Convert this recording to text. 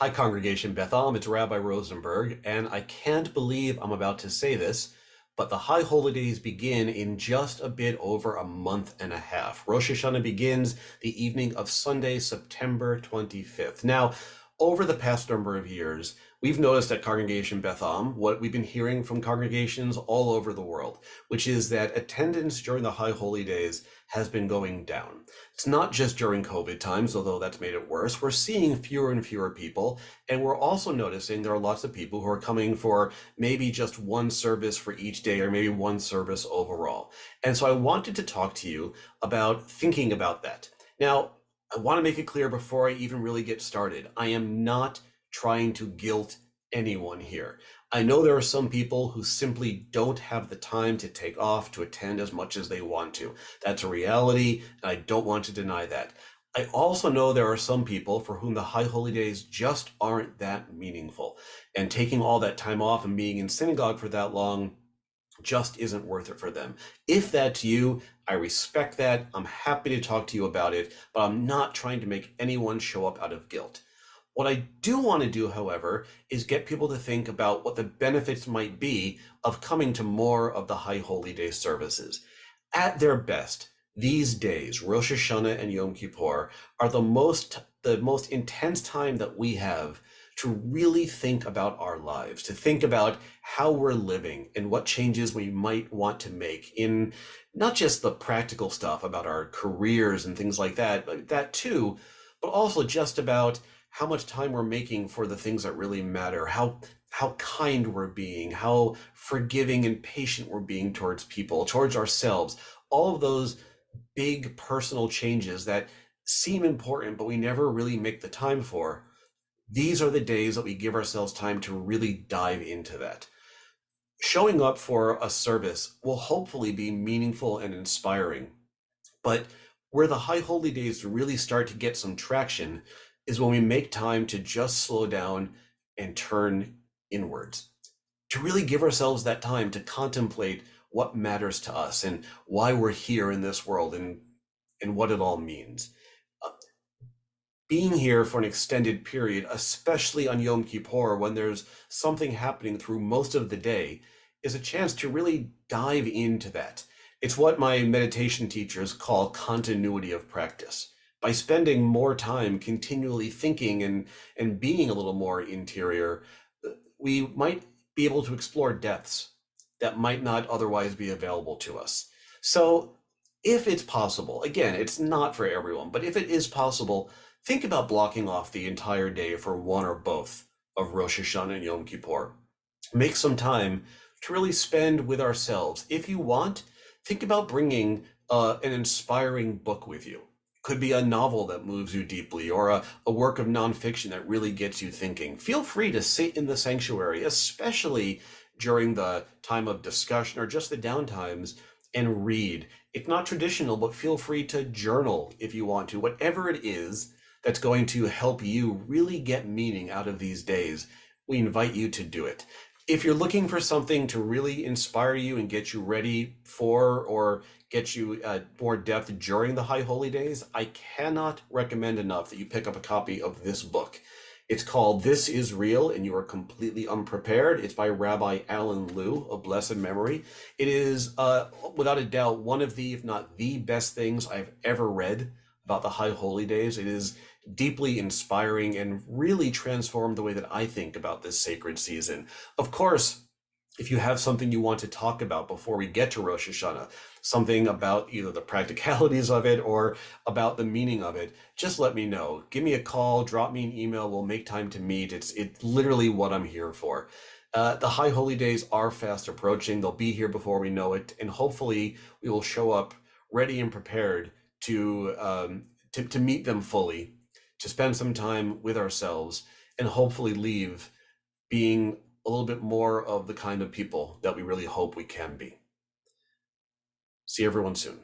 Hi, Congregation Beth Am. It's Rabbi Rosenberg, and I can't believe I'm about to say this, but the high holidays begin in just a bit over a month and a half. Rosh Hashanah begins the evening of Sunday, September 25th. Now, over the past number of years, we've noticed at Congregation Beth Am what we've been hearing from congregations all over the world, which is that attendance during the high holy days has been going down. It's not just during COVID times, although that's made it worse. We're seeing fewer and fewer people, and we're also noticing there are lots of people who are coming for maybe just one service for each day or maybe one service overall. And so I wanted to talk to you about thinking about that. Now, I want to make it clear before I even really get started, I am not trying to guilt anyone here. I know there are some people who simply don't have the time to take off to attend as much as they want to. That's a reality, and I don't want to deny that. I also know there are some people for whom the high holy days just aren't that meaningful, and taking all that time off and being in synagogue for that long just isn't worth it for them. If that's you, I respect that. I'm happy to talk to you about it, but I'm not trying to make anyone show up out of guilt. What I do want to do, however, is get people to think about what the benefits might be of coming to more of the High Holy Day services. At their best, these days, Rosh Hashanah and Yom Kippur, are the most intense time that we have to really think about our lives, to think about how we're living and what changes we might want to make in not just the practical stuff about our careers and things like that, but that too, but also just about how much time we're making for the things that really matter, how kind we're being, how forgiving and patient we're being towards people, towards ourselves, all of those big personal changes that seem important, but we never really make the time for. These are the days that we give ourselves time to really dive into that. Showing up for a service will hopefully be meaningful and inspiring, but where the high holy days really start to get some traction is when we make time to just slow down and turn inwards, to really give ourselves that time to contemplate what matters to us and why we're here in this world and what it all means. Uh, Being here for an extended period, especially on Yom Kippur when there's something happening through most of the day, is a chance to really dive into that. It's what my meditation teachers call continuity of practice. By spending more time continually thinking and being a little more interior, we might be able to explore depths that might not otherwise be available to us. So, if it's possible, again, it's not for everyone, but if it is possible, think about blocking off the entire day for one or both of Rosh Hashanah and Yom Kippur. Make some time to really spend with ourselves. If you want, think about bringing an inspiring book with you. Could be a novel that moves you deeply or a work of nonfiction that really gets you thinking. Feel free to sit in the sanctuary, especially during the time of discussion or just the downtimes, and read. It's not traditional, but feel free to journal if you want to. Whatever it is that's going to help you really get meaning out of these days, we invite you to do it. If you're looking for something to really inspire you and get you ready for or get you more depth during the high holy days, I cannot recommend enough that you pick up a copy of this book. It's called This Is Real and You Are Completely Unprepared. It's by Rabbi Alan Lew of blessed memory. It is, without a doubt, one of the, if not the best things I've ever read about the high holy days. It is deeply inspiring and really transformed the way that I think about this sacred season. Of course, if you have something you want to talk about before we get to Rosh Hashanah, something about either the practicalities of it or about the meaning of it, just let me know. Give me a call, drop me an email. We'll make time to meet. It's literally what I'm here for. The high holy days are fast approaching. They'll be here before we know it, and hopefully we will show up ready and prepared to meet them fully, to spend some time with ourselves, and hopefully leave being a little bit more of the kind of people that we really hope we can be. See everyone soon.